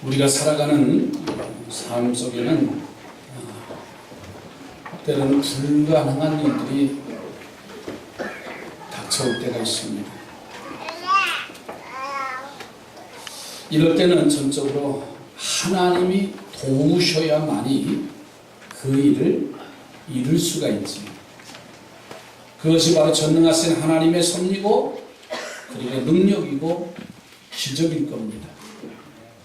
우리가 살아가는 삶 속에는 때로는 불가능한 일들이 닥쳐올 때가 있습니다. 이럴 때는 전적으로 하나님이 도우셔야만이 그 일을 이룰 수가 있지. 그것이 바로 전능하신 하나님의 섭리고 그리고 능력이고 기적일 겁니다.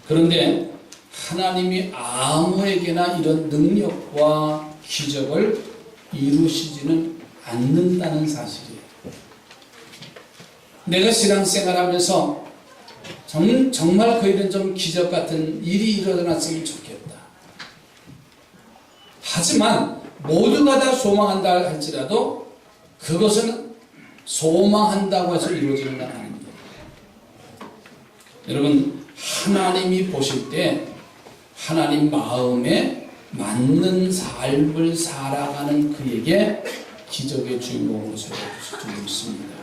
그런데 하나님이 아무에게나 이런 능력과 기적을 이루시지는 않는다는 사실이에요. 내가 신앙생활하면서 정말 그 일은 좀 기적 같은 일이 일어났으면 좋겠다. 하지만 모두가 다 소망한다 할지라도 그것은 소망한다고 해서 이루어지는 건 아닙니다. 여러분, 하나님이 보실 때 하나님 마음에 맞는 삶을 살아가는 그에게 기적의 주인공으로 세워주고 있습니다.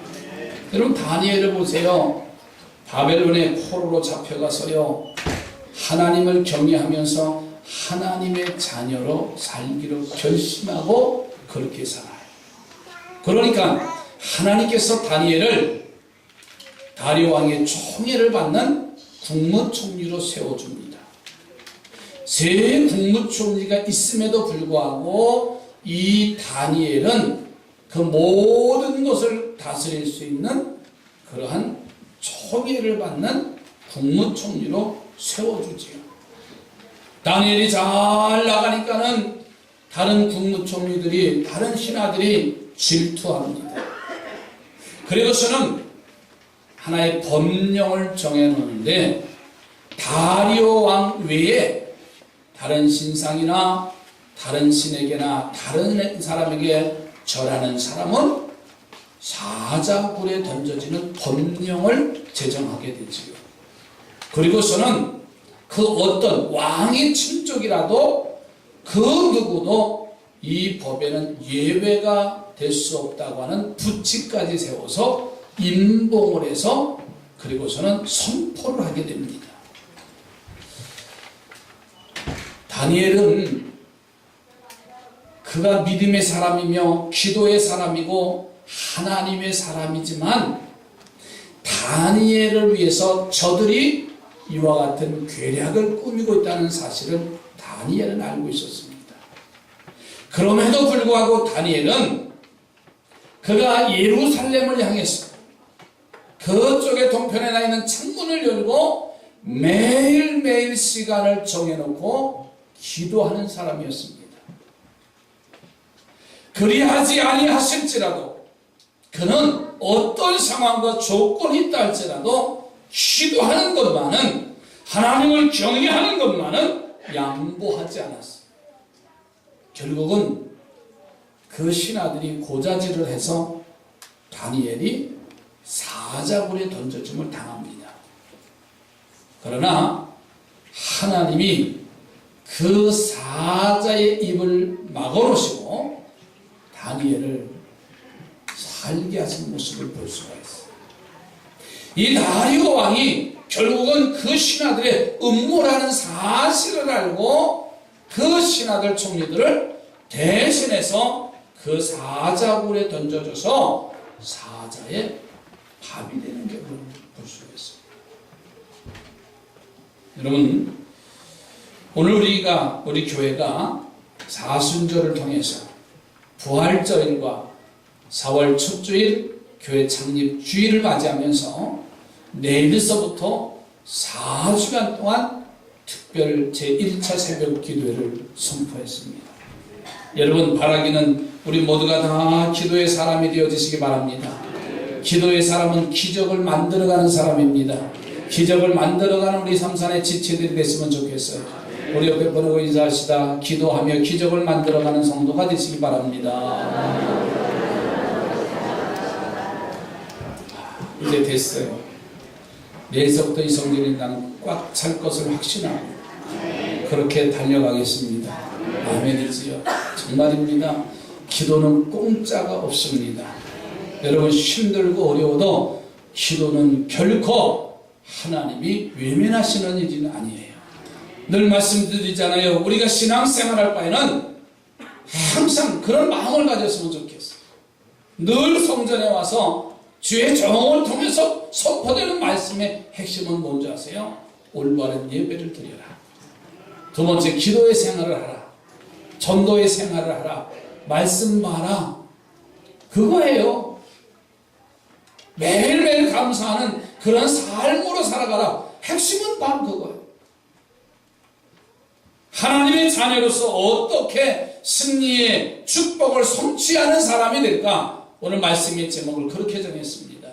여러분, 다니엘을 보세요. 바벨론의 포로로 잡혀가서요, 하나님을 경외하면서 하나님의 자녀로 살기로 결심하고 그렇게 살아요. 그러니까 하나님께서 다니엘을 다리오 왕의 총애를 받는 국무총리로 세워줍니다. 세 국무총리가 있음에도 불구하고 이 다니엘은 그 모든 것을 다스릴 수 있는 그러한 총애를 받는 국무총리로 세워주지요. 다니엘이 잘 나가니까는 다른 국무총리들이, 다른 신하들이 질투합니다. 그리고서는 하나의 법령을 정해놓는데 다리오 왕 외에 다른 신상이나 다른 신에게나 다른 사람에게 절하는 사람은 사자굴에 던져지는 법령을 제정하게 되지요. 그리고서는 그 어떤 왕의 친족이라도 그 누구도 이 법에는 예외가 될 수 없다고 하는 부칙까지 세워서 임봉을 해서 그리고서는 선포를 하게 됩니다. 다니엘은 그가 믿음의 사람이며 기도의 사람이고 하나님의 사람이지만 다니엘을 위해서 저들이 이와 같은 괴략을 꾸미고 있다는 사실을 다니엘은 알고 있었습니다. 그럼에도 불구하고 다니엘은 그가 예루살렘을 향해서 그쪽에 동편에 나 있는 창문을 열고 매일매일 시간을 정해놓고 기도하는 사람이었습니다. 그리하지 아니하실지라도 그는 어떤 상황과 조건이 있다 할지라도 기도하는 것만은, 하나님을 경외하는 것만은 양보하지 않았어요. 결국은 그 신하들이 고자질을 해서 다니엘이 사자굴에 던져짐을 당합니다. 그러나 하나님이 그 사자의 입을 막아놓으시고 다니엘을 살게 하신 모습을 볼 수가 있어요. 이 다리오 왕이 결국은 그 신하들의 음모라는 사실을 알고 그 신하들 총리들을 대신해서 그 사자굴에 던져줘서 사자의 밥이 되는 게 볼 수가 있어요. 여러분, 오늘 우리 교회가 사순절을 통해서 부활절과 4월 첫 주일 교회 창립 주일을 맞이하면서 내일서부터 4주간 동안 특별 제1차 새벽 기도회를 선포했습니다. 여러분, 바라기는 우리 모두가 다 기도의 사람이 되어지시기 바랍니다. 기도의 사람은 기적을 만들어가는 사람입니다. 기적을 만들어가는 우리 삼산의 지체들이 됐으면 좋겠어요. 우리 옆에 보고 인사하시다. 기도하며 기적을 만들어가는 성도가 되시기 바랍니다. 이제 됐어요. 내일서부터 이 성전이 나는 꽉 찰 것을 확신하고 그렇게 달려가겠습니다. 아멘이지요. 정말입니다. 기도는 공짜가 없습니다. 여러분, 힘들고 어려워도 기도는 결코 하나님이 외면하시는 일은 아니에요. 늘 말씀드리잖아요. 우리가 신앙생활할 바에는 항상 그런 마음을 가졌으면 좋겠어요. 늘 성전에 와서 주의 종을 통해서 선포되는 말씀의 핵심은 뭔지 아세요? 올바른 예배를 드려라. 두 번째, 기도의 생활을 하라. 전도의 생활을 하라. 말씀 봐라. 그거예요. 매일매일 감사하는 그런 삶으로 살아가라. 핵심은 바로 그거예요. 하나님의 자녀로서 어떻게 승리의 축복을 성취하는 사람이 될까? 오늘 말씀의 제목을 그렇게 정했습니다.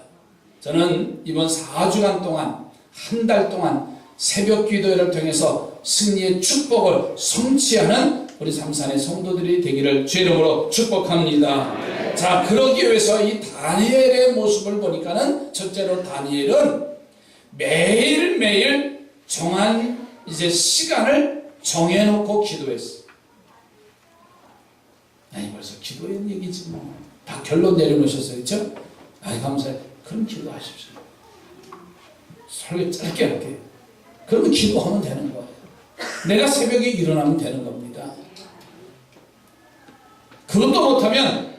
저는 이번 4주간 동안, 한 달 동안 새벽 기도회를 통해서 승리의 축복을 성취하는 우리 삼산의 성도들이 되기를 주의 이름으로 축복합니다. 자, 그러기 위해서 이 다니엘의 모습을 보니까는 첫째로 다니엘은 매일매일 정한 이제 시간을 정해놓고 기도했어. 아니, 벌써 기도한 얘기지 뭐. 다 결론 내려놓으셨어요. 그렇죠? 아이, 감사해. 그럼 기도하십시오. 설교 짧게 할게요. 그러면 기도하면 되는 거예요. 내가 새벽에 일어나면 되는 겁니다. 그것도 못하면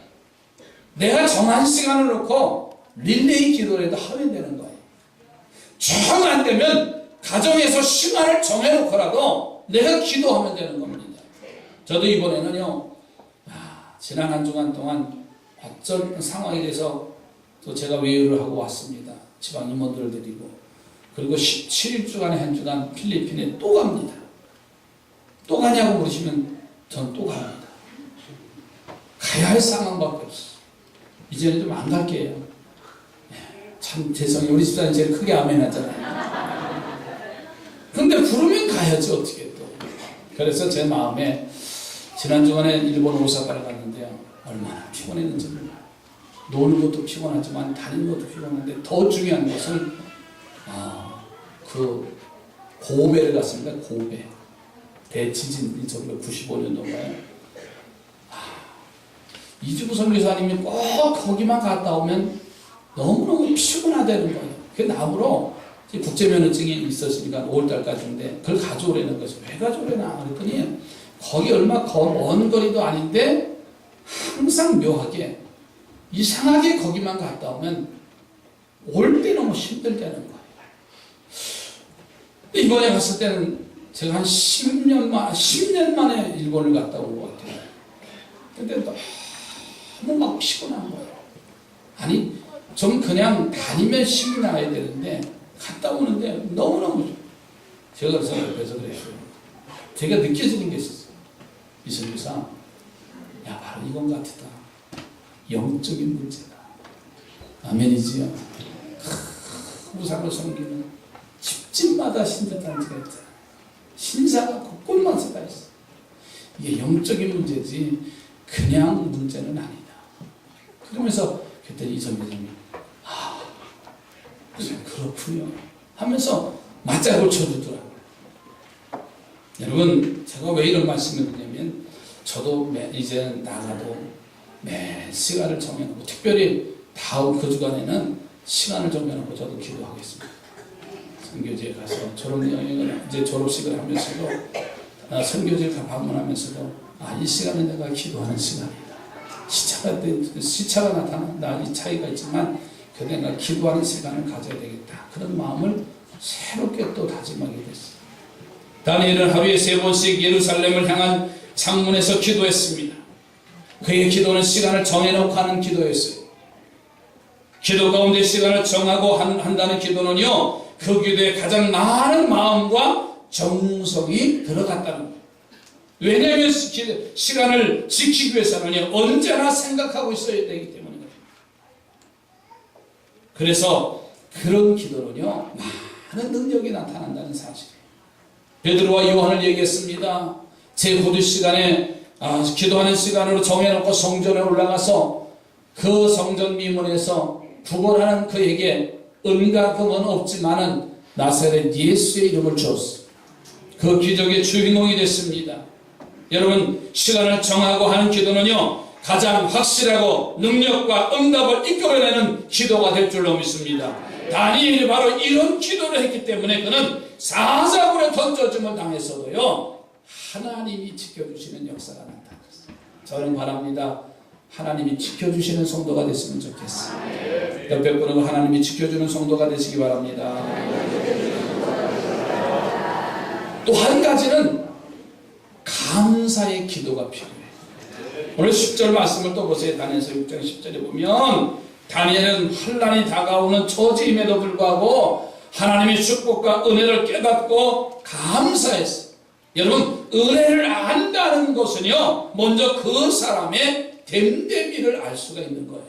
내가 정한 시간을 놓고 릴레이 기도라도 하면 되는 거예요. 정 안 되면 가정에서 시간을 정해놓고라도 내가 기도하면 되는 겁니다. 저도 이번에는요, 지난 한 주간 동안 어떤 상황이 돼서 또 제가 외유를 하고 왔습니다. 지방 임원들을 데리고. 그리고 17일주간에 한 주간 필리핀에 또 갑니다. 또 가냐고 물으시면 전 또 갑니다. 가야 할 상황밖에 없어. 이제는 좀 안 갈게요. 참 죄송해요. 우리 집사님 제일 크게 아멘 하잖아요. 근데 부르면 가야지 어떻게 또. 그래서 제 마음에 지난 주간에 일본 오사카를 갔는데요. 얼마나 피곤했는지 몰라요. 노는 것도 피곤하지만 다니는 것도 피곤한데 더 중요한 것은 그 고베를 갔습니다. 고베. 대지진 1995년도인가요? 이주부 선교사님이 꼭 거기만 갔다 오면 너무너무 피곤하다는 거예요. 그 나무로 국제면허증이 있었으니까 5월달까지인데 그걸 가져오라는 거죠. 왜 가져오려나 그랬더니 거기 얼마 먼 거리도 아닌데 항상 묘하게 이상하게 거기만 갔다 오면 올 때 너무 힘들다는 거예요. 이번에 갔을 때는 제가 한 10년 만에 일본을 갔다 온 것 같아요. 근데 너무 막 피곤한 거예요. 아니, 좀 그냥 다니면 힘이 나야 되는데 갔다 오는데 너무너무 제가 그래서 옆에서 그랬어요. 제가 느껴지는 게 있었어요. 이선교사, 야, 바로 이건 같다. 영적인 문제다. 아멘이지요. 우상을 섬기는 집집마다 신자단체가 있잖아. 신사가 곳곳마다 있어. 이게 영적인 문제지 그냥 문제는 아니다. 그러면서 그때 이 선배님이 그렇군요 하면서 맞장을 쳐주더라고요. 여러분, 제가 왜 이런 말씀을 드리냐면 저도 이제 나가도 매 시간을 정해놓고 특별히 다음 그 주간에는 시간을 정해놓고 저도 기도하겠습니다. 선교지에 가서 이제 졸업식을 하면서도 선교지를 방문하면서도 이 시간은 내가 기도하는 시간이다. 시차가 나타난다. 이 차이가 있지만 그래도 내가 기도하는 시간을 가져야 되겠다. 그런 마음을 새롭게 또 다짐하게 됐어요. 다니엘은 하루에 3번씩 예루살렘을 향한 창문에서 기도했습니다. 그의 기도는 시간을 정해놓고 하는 기도였어요. 기도 가운데 시간을 정하고 한다는 기도는요, 그 기도에 가장 많은 마음과 정성이 들어갔다는 거예요. 왜냐하면 시간을 지키기 위해서는 언제나 생각하고 있어야 되기 때문이거든요. 그래서 그런 기도는요, 많은 능력이 나타난다는 사실이에요. 베드로와 요한을 얘기했습니다. 제9주 시간에 기도하는 시간으로 정해놓고 성전에 올라가서 그 성전 미문에서 구걸하는 그에게 은과 금은 없지만은 나사렛 예수의 이름을 주었어. 그 기적의 주인공이 됐습니다. 여러분, 시간을 정하고 하는 기도는요, 가장 확실하고 능력과 응답을 이끌어내는 기도가 될 줄로 믿습니다. 다니엘이 바로 이런 기도를 했기 때문에 그는 사자굴에 던져짐을 당했어도요 하나님이 지켜주시는 역사가 나타났어요. 저는 바랍니다. 하나님이 지켜주시는 성도가 됐으면 좋겠어요. 옆에 분은 하나님이 지켜주는 성도가 되시기 바랍니다. 또 한 가지는 감사의 기도가 필요해요. 오늘 10절 말씀을 또 보세요. 다니엘서 6장 10절에 보면 다니엘은 환난이 다가오는 처지임에도 불구하고 하나님의 축복과 은혜를 깨닫고 감사했어요. 여러분, 은혜를 안다는 것은요 먼저 그 사람의 됨됨이를 알 수가 있는 거예요.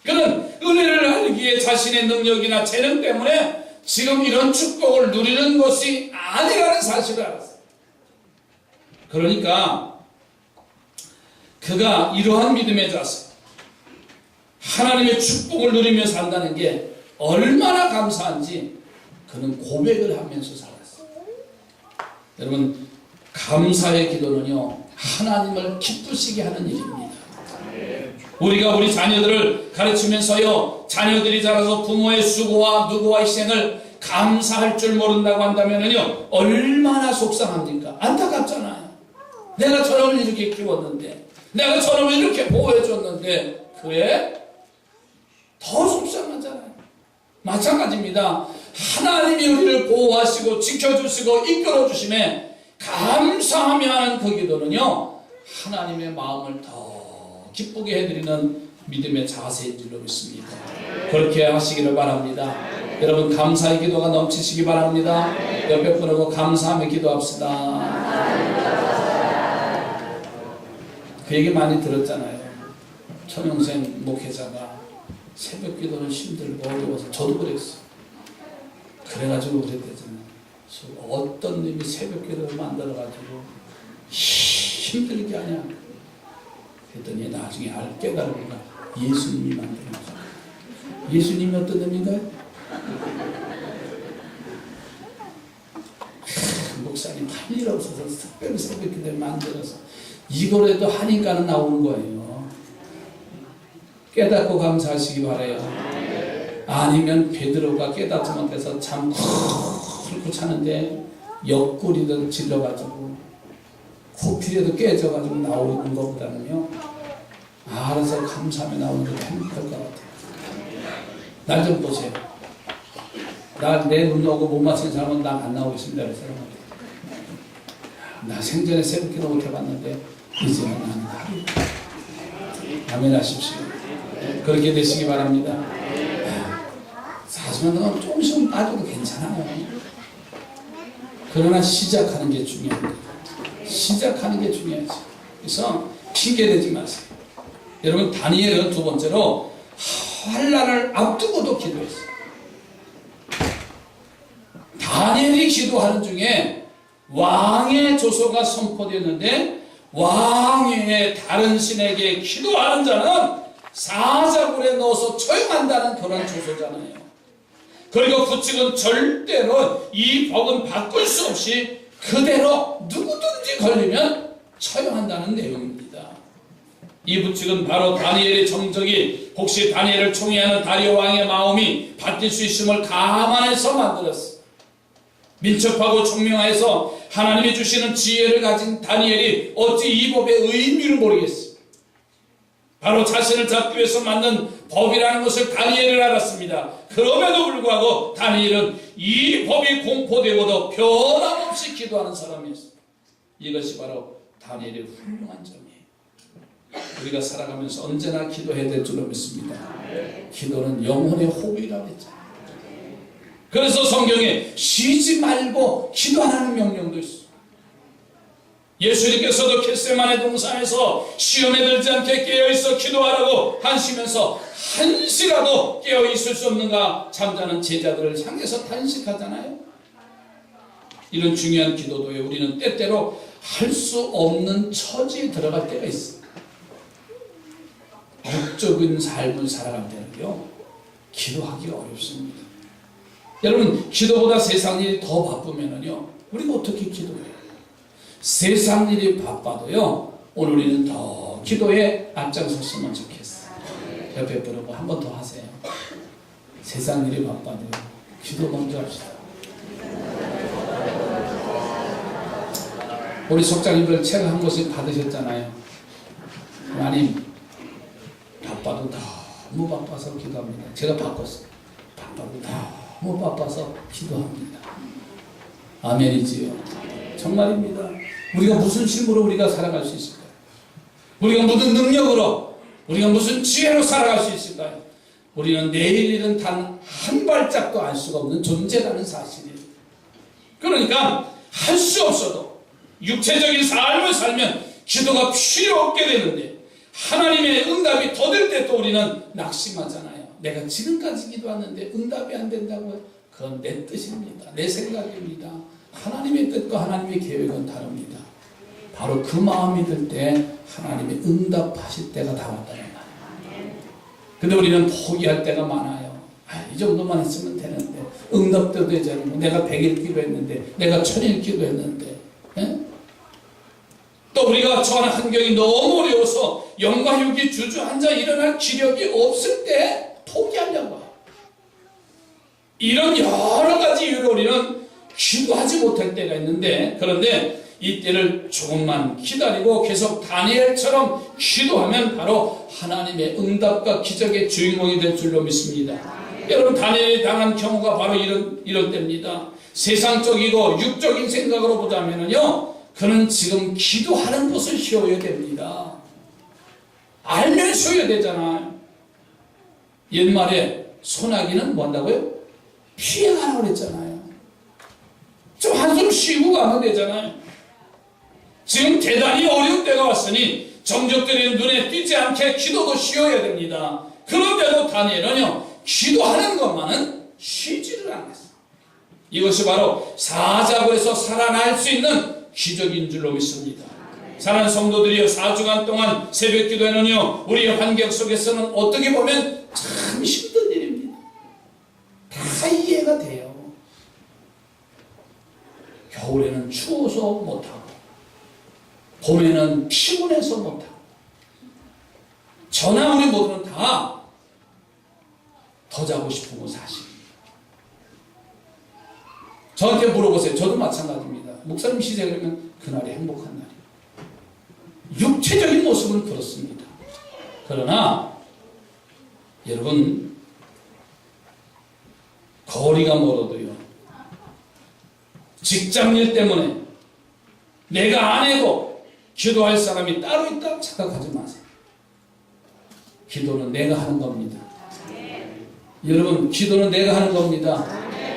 그는 은혜를 알기에 자신의 능력이나 재능 때문에 지금 이런 축복을 누리는 것이 아니라는 사실을 알았어요. 그러니까 그가 이러한 믿음의 자세, 하나님의 축복을 누리며 산다는 게 얼마나 감사한지 그는 고백을 하면서 살았어요. 여러분, 감사의 기도는요 하나님을 기쁘시게 하는 일입니다. 우리가 우리 자녀들을 가르치면서요 자녀들이 자라서 부모의 수고와 누구와 희생을 감사할 줄 모른다고 한다면요 얼마나 속상합니까? 안타깝잖아요. 내가 저놈을 이렇게 키웠는데, 내가 저놈을 이렇게 보호해줬는데 그래? 더 속상하잖아요. 마찬가지입니다. 하나님이 우리를 보호하시고 지켜주시고 이끌어주심에 감사하며 하는 그 기도는요 하나님의 마음을 더 기쁘게 해드리는 믿음의 자세인 줄로 믿습니다. 그렇게 하시기를 바랍니다. 여러분, 감사의 기도가 넘치시기 바랍니다. 옆에 분하고 감사하며 기도합시다. 그 얘기 많이 들었잖아요. 천영생 목회자가 새벽 기도는 힘들고 어려워서, 저도 그랬어요. 그래가지고 그랬대잖아요. 어떤 놈이 새벽 기도를 만들어가지고 힘들게 하냐. 그랬더니 나중에 깨달으니까 예수님이 만든 거죠. 예수님이 어떤 놈인가요? 목사님 할 일 없어서 특별히 새벽 기도를 만들어서 이거라도 하니까는 나오는 거예요. 깨닫고 감사하시기 바라요. 아니면 베드로가 깨닫지 못해서 참 굵고 차는데 옆구리도 질러가지고 코피리도 깨져가지고 나오는 것보다는요 알아서 감사하며 나오는 게 행복할 것 같아요. 날 좀 보세요. 내 눈 오고 못 맞힌 사람은 난 안 나오겠습니다. 그 사람한테. 나 생전에 새벽기도 못 해봤는데 이제는 나는 하루. 아멘 하십시오. 그렇게 되시기 바랍니다. 40년 동안 조금씩은 빠져도 괜찮아요. 그러나 시작하는 게 중요합니다. 시작하는 게 중요하죠. 그래서 핑계대지 마세요. 여러분, 다니엘은 두 번째로 환난을 앞두고도 기도했어요. 다니엘이 기도하는 중에 왕의 조서가 선포되었는데 왕의 다른 신에게 기도하는 자는 사자굴에 넣어서 처형한다는 그런 조서잖아요. 그리고 구측은 절대로 이 법은 바꿀 수 없이 그대로 누구든지 걸리면 처형한다는 내용입니다. 이 부칙은 바로 다니엘의 정적이 혹시 다니엘을 총애하는 다리오 왕의 마음이 바뀔 수 있음을 감안해서 만들었습니다. 민첩하고 총명해서 하나님이 주시는 지혜를 가진 다니엘이 어찌 이 법의 의미를 모르겠어요. 바로 자신을 잡기 위해서 만든 법이라는 것을 다니엘은 알았습니다. 그럼에도 불구하고 다니엘은 이 법이 공포되고도 변함없이 기도하는 사람이었어요. 이것이 바로 다니엘의 훌륭한 점이에요. 우리가 살아가면서 언제나 기도해야 될 줄로 믿습니다. 기도는 영혼의 호흡이라고 했잖아요. 그래서 성경에 쉬지 말고 기도하라는 명령도 있어요. 예수님께서도 겟세마네 동산에서 시험에 들지 않게 깨어있어 기도하라고 하시면서 한시라도 깨어있을 수 없는가 잠자는 제자들을 향해서 탄식하잖아요. 이런 중요한 기도도에 우리는 때때로 할 수 없는 처지에 들어갈 때가 있어요. 육적인 삶을 살아갈 때는요 기도하기가 어렵습니다. 여러분, 기도보다 세상 일이 더 바쁘면요 우리가 어떻게 기도해요? 세상 일이 바빠도요 오늘 우리는 더 기도에 앞장섰으면 좋겠어요. 옆에 분하고 한 번 더 하세요. 세상 일이 바빠도 기도 먼저 합시다. 우리 속장님들 책 한 권씩 받으셨잖아요. 하나님, 바빠도 너무 바빠서 기도합니다. 제가 바꿨어요. 바빠도 너무 바빠서 기도합니다. 아멘이지요. 정말입니다. 우리가 무슨 힘으로 우리가 살아갈 수 있을까요? 우리가 무슨 능력으로, 우리가 무슨 지혜로 살아갈 수 있을까요? 우리는 내일 일은 단 한 발짝도 알 수가 없는 존재라는 사실이에요. 그러니까 할 수 없어도 육체적인 삶을 살면 기도가 필요 없게 되는데, 하나님의 응답이 더 될 때 또 우리는 낙심하잖아요. 내가 지금까지 기도하는데 응답이 안 된다고요? 그건 내 뜻입니다. 내 생각입니다. 하나님의 뜻과 하나님의 계획은 다릅니다. 바로 그 마음이 들 때 하나님의 응답하실 때가 다 왔다는 말이에요. 근데 우리는 포기할 때가 많아요. 이 정도만 했으면 되는데, 응답도 되지 않고, 내가 100일 기도했는데, 내가 1000일 기도했는데, 또 우리가 처한 환경이 너무 어려워서 영과 육이 주저앉아 일어날 기력이 없을 때 포기하려고 해요. 이런 여러 가지 이유로 우리는 기도하지 못할 때가 있는데, 그런데 이때를 조금만 기다리고 계속 다니엘처럼 기도하면 바로 하나님의 응답과 기적의 주인공이 될 줄로 믿습니다. 여러분, 다니엘이 당한 경우가 바로 이런 때입니다. 세상적이고 육적인 생각으로 보자면요, 그는 지금 기도하는 것을 쉬어야 됩니다. 알면 쉬어야 되잖아요. 옛말에 소나기는 뭐 한다고요? 피해가라고 그랬잖아요. 좀 한숨 쉬고 가면 되잖아요. 지금 대단히 어려운 때가 왔으니 정적들이 눈에 띄지 않게 기도도 쉬어야 됩니다. 그런데도 다니엘은요, 기도하는 것만은 쉬지를 않았어요. 이것이 바로 사자굴에서 살아날 수 있는 기적인 줄로 믿습니다. 사랑하는 성도들이여, 4주간 동안 새벽 기도에는요, 우리의 환경 속에서는 어떻게 보면 참 힘든 일입니다. 다 이해가 돼요. 겨울에는 추워서 못하고, 봄에는 피곤해서 못하고, 저나 우리 모두는 다 더 자고 싶은 건 사실입니다. 저한테 물어보세요. 저도 마찬가지입니다. 목사님 시대 그러면 그날이 행복한 날이에요. 육체적인 모습은 그렇습니다. 그러나 여러분, 거리가 멀어도요, 직장일 때문에 내가 안 해도 기도할 사람이 따로 있다고 착각하지 마세요. 기도는 내가 하는 겁니다. 여러분, 기도는 내가 하는 겁니다.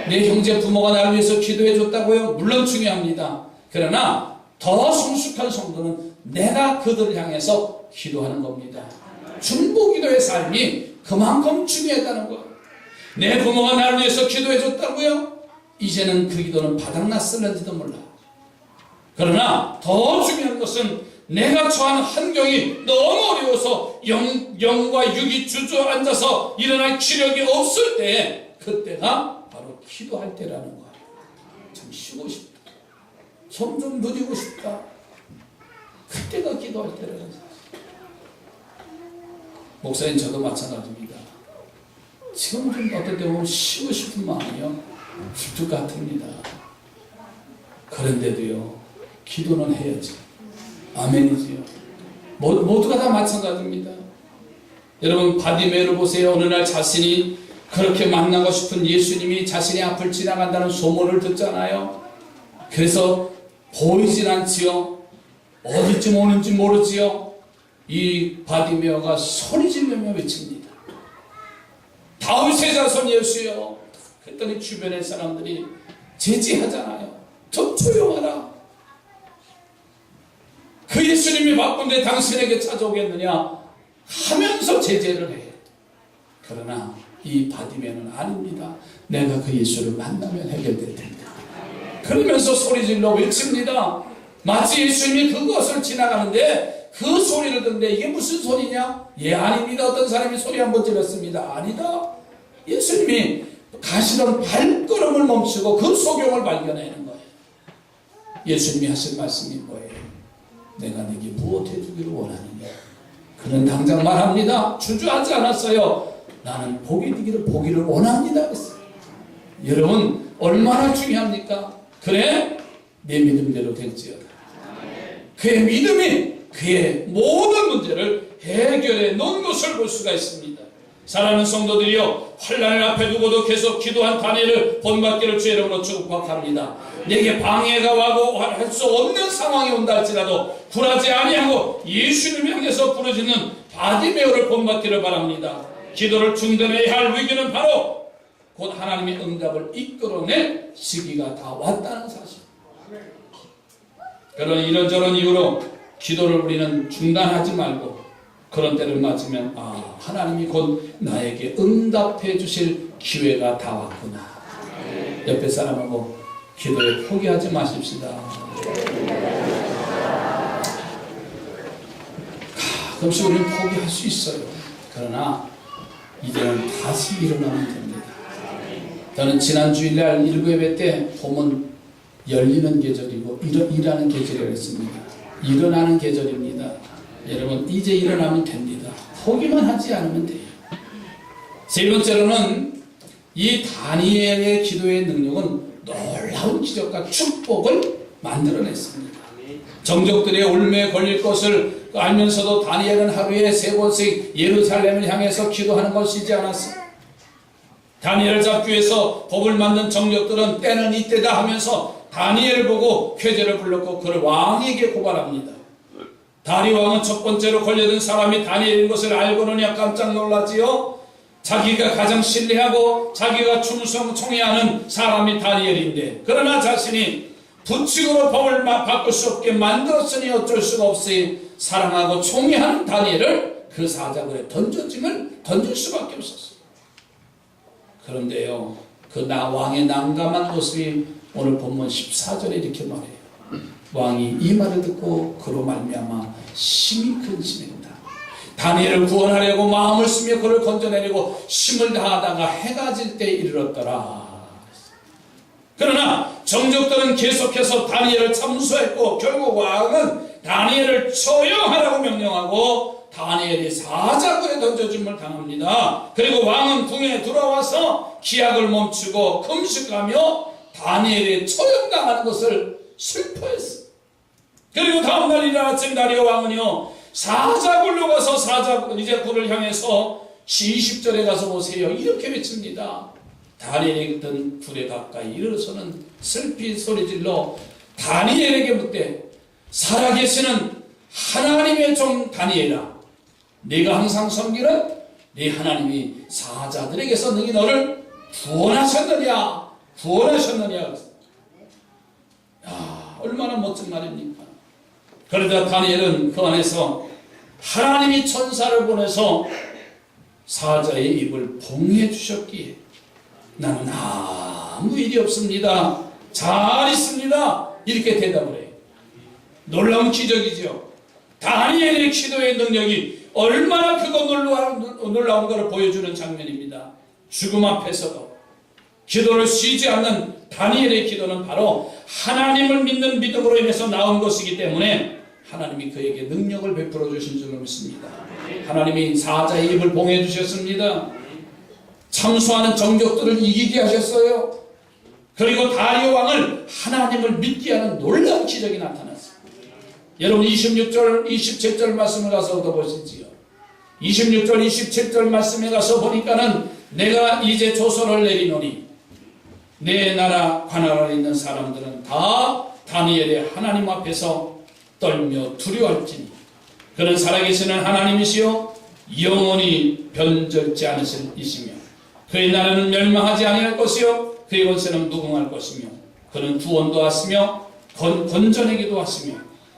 내 형제 부모가 나를 위해서 기도해 줬다고요? 물론 중요합니다. 그러나 더 성숙한 성도는 내가 그들을 향해서 기도하는 겁니다. 중보기도의 삶이 그만큼 중요하다는 거예요. 내 부모가 나를 위해서 기도해 줬다고요? 이제는 그 기도는 바닥났을는지도 몰라. 그러나 더 중요한 것은 내가 처한 환경이 너무 어려워서 영과 육이 주저앉아서 일어날 기력이 없을 때, 그때가 바로 기도할 때라는 거예요. 참 쉬고 싶다, 손 좀 누리고 싶다, 그때가 기도할 때라는 거예요. 목사님, 저도 마찬가지입니다. 지금 좀 어떨 때 보면 쉬고 싶은 마음이요, 불뚝 같습니다. 그런데도요, 기도는 해야지. 아멘이지요. 모두가 다 마찬가지입니다. 여러분, 바디메를 보세요. 어느 날 자신이 그렇게 만나고 싶은 예수님이 자신의 앞을 지나간다는 소문을 듣잖아요. 그래서 보이진 않지요. 어디쯤 오는지 모르지요. 이 바디메어가 소리 지르며 외칩니다. 다윗의 자손 예수여. 그랬더니 주변의 사람들이 제지하잖아요. 좀 조용하라. 그 예수님이 바쁜데 당신에게 찾아오겠느냐 하면서 제재를 해요. 그러나 이 바디메는 아닙니다. 내가 그 예수를 만나면 해결될 텐데. 그러면서 소리질러 외칩니다. 마치 예수님이 그것을 지나가는데 그 소리를 듣는데 이게 무슨 소리냐? 예, 아닙니다. 어떤 사람이 소리 한번 질렀습니다. 아니다. 예수님이 가시던 발걸음을 멈추고 그 소경을 발견하는 거예요. 예수님이 하신 말씀이 뭐예요? 내가 네게 무엇 해주기를 원하느냐? 그는 당장 말합니다. 주저하지 않았어요. 나는 복이 되기를 보기를 원합니다 그랬어요. 여러분 얼마나 중요합니까? 그래 내 믿음대로 될지어다. 그의 믿음이 그의 모든 문제를 해결해 놓은 것을 볼 수가 있습니다. 사랑하는 성도들이여, 환난을 앞에 두고도 계속 기도한 다니엘을 본받기를 주의 이름으로 축복합니다. 내게 방해가 와고 할 수 없는 상황이 온다 할지라도 굴하지 아니하고 예수님을 향해서 부르짖는 바디메오를 본받기를 바랍니다. 기도를 중단해야 할 위기는 바로 곧 하나님의 응답을 이끌어낼 시기가 다 왔다는 사실. 그런 이런저런 이유로 기도를 우리는 중단하지 말고 그런 때를 맞으면 하나님이 곧 나에게 응답해 주실 기회가 다 왔구나. 옆에 사람하고 기도에 포기하지 마십시다. 가끔씩 우리는 포기할 수 있어요. 그러나 이제는 다시 일어나면 됩니다. 저는 지난 주일날 일부 예배 때 봄은 열리는 계절이고 일하는 계절이라고 했습니다. 일어나는 계절입니다. 여러분 이제 일어나면 됩니다. 포기만 하지 않으면 돼요. 세 번째로는 이 다니엘의 기도의 능력은 놀라운 기적과 축복을 만들어냈습니다. 정적들의 올매에 걸릴 것을 알면서도 다니엘은 하루에 3번씩 예루살렘을 향해서 기도하는 것이지 않았어요. 다니엘을 잡기 위해서 법을 만든 정적들은 때는 이때다 하면서 다니엘을 보고 쾌제를 불렀고 그를 왕에게 고발합니다. 다리 왕은 첫 번째로 걸려든 사람이 다니엘인 것을 알고는 깜짝 놀랐지요. 자기가 가장 신뢰하고 자기가 충성하는 사람이 다니엘인데, 그러나 자신이 부칙으로 법을 바꿀 수 없게 만들었으니 어쩔 수가 없이 사랑하고 총애하는 다니엘을 그 사자굴에 던질 수밖에 없었어요. 그런데요, 그 왕의 난감한 모습이 오늘 본문 14절에 이렇게 말해요. 왕이 이 말을 듣고 그로 말미암아 심히 근심했다. 다니엘을 구원하려고 마음을 쓰며 그를 건져내려고 힘을 다하다가 해가 질 때 이르렀더라. 그러나 정적들은 계속해서 다니엘을 참수했고 결국 왕은 다니엘을 처형하라고 명령하고 다니엘이 사자굴에 던져짐을 당합니다. 그리고 왕은 궁에 돌아와서 기약을 멈추고 금식하며 다니엘이 처형당하는 것을 슬퍼했어. 그리고 다음날 이른 아침 다리오 왕은요 사자굴로 가서 이제 굴을 향해서 20절에 가서 보세요. 이렇게 외칩니다. 다니엘이 있던 굴에 가까이 이르러서는 슬피 소리질러 다니엘에게 묻되, 살아계시는 하나님의 종 다니엘아, 네가 항상 섬기는 네 하나님이 사자들에게서 능히 너를 구원하셨느냐. 얼마나 멋진 말입니까? 그러자 다니엘은 그 안에서 하나님이 천사를 보내서 사자의 입을 봉해 주셨기에 나는 아무 일이 없습니다. 잘 있습니다. 이렇게 대답을 해요. 놀라운 기적이죠. 다니엘의 기도의 능력이 얼마나 크고 놀라운 것을 보여주는 장면입니다. 죽음 앞에서도 기도를 쉬지 않는 다니엘의 기도는 바로 하나님을 믿는 믿음으로 인해서 나온 것이기 때문에 하나님이 그에게 능력을 베풀어 주신 줄로 믿습니다. 하나님이 사자의 입을 봉해 주셨습니다. 참수하는 정적들을 이기게 하셨어요. 그리고 다리오 왕을 하나님을 믿게 하는 놀라운 기적이 나타났어요. 여러분 26절 27절 말씀을 가서 얻어보시지요. 26절 27절 말씀에 가서 보니까는 내가 이제 조서를 내리노니 내 나라 관할에 있는 사람들은 다 다니엘의 하나님 앞에서 떨며 두려워할지니 그는 살아계시는 하나님이시요 영원히 변절지 않으실 이시며 그의 나라는 멸망하지 아니할 것이요 그의 권세는 무궁할 것이며 그는 구원도 하시며 건전하기도 하시며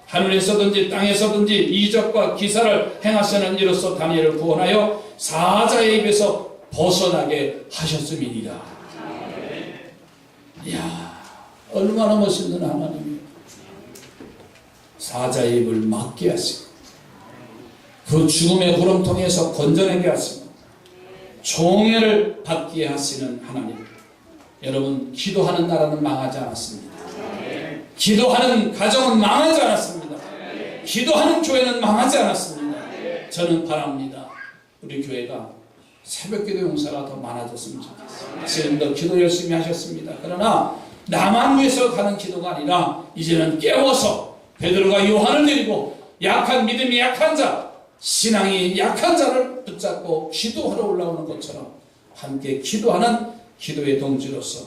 하늘에서든지 땅에서든지 이적과 기사를 행하시는 이로써 다니엘을 구원하여 사자의 입에서 벗어나게 하셨음이니라. 이야, 얼마나 멋있는 하나님이에요. 사자의 입을 막게 하시고 그 죽음의 구렁텅이에서 건져내게 하시고 총애를 받게 하시는 하나님. 여러분, 기도하는 나라는 망하지 않았습니다. 기도하는 가정은 망하지 않았습니다. 기도하는 교회는 망하지 않았습니다. 저는 바랍니다. 우리 교회가 새벽기도 용사가 더 많아졌으면 좋겠어요. 지금도 기도 열심히 하셨습니다. 그러나 나만 위해서 가는 기도가 아니라 이제는 깨워서 베드로가 요한을 데리고 약한 믿음이 약한 자, 신앙이 약한 자를 붙잡고 기도하러 올라오는 것처럼 함께 기도하는 기도의 동지로서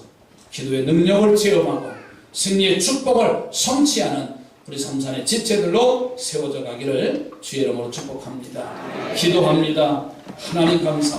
기도의 능력을 체험하고 승리의 축복을 성취하는 우리 삼산의 지체들로 세워져 가기를 주의 이름으로 축복합니다. 기도합니다. 하나님 감사합니다.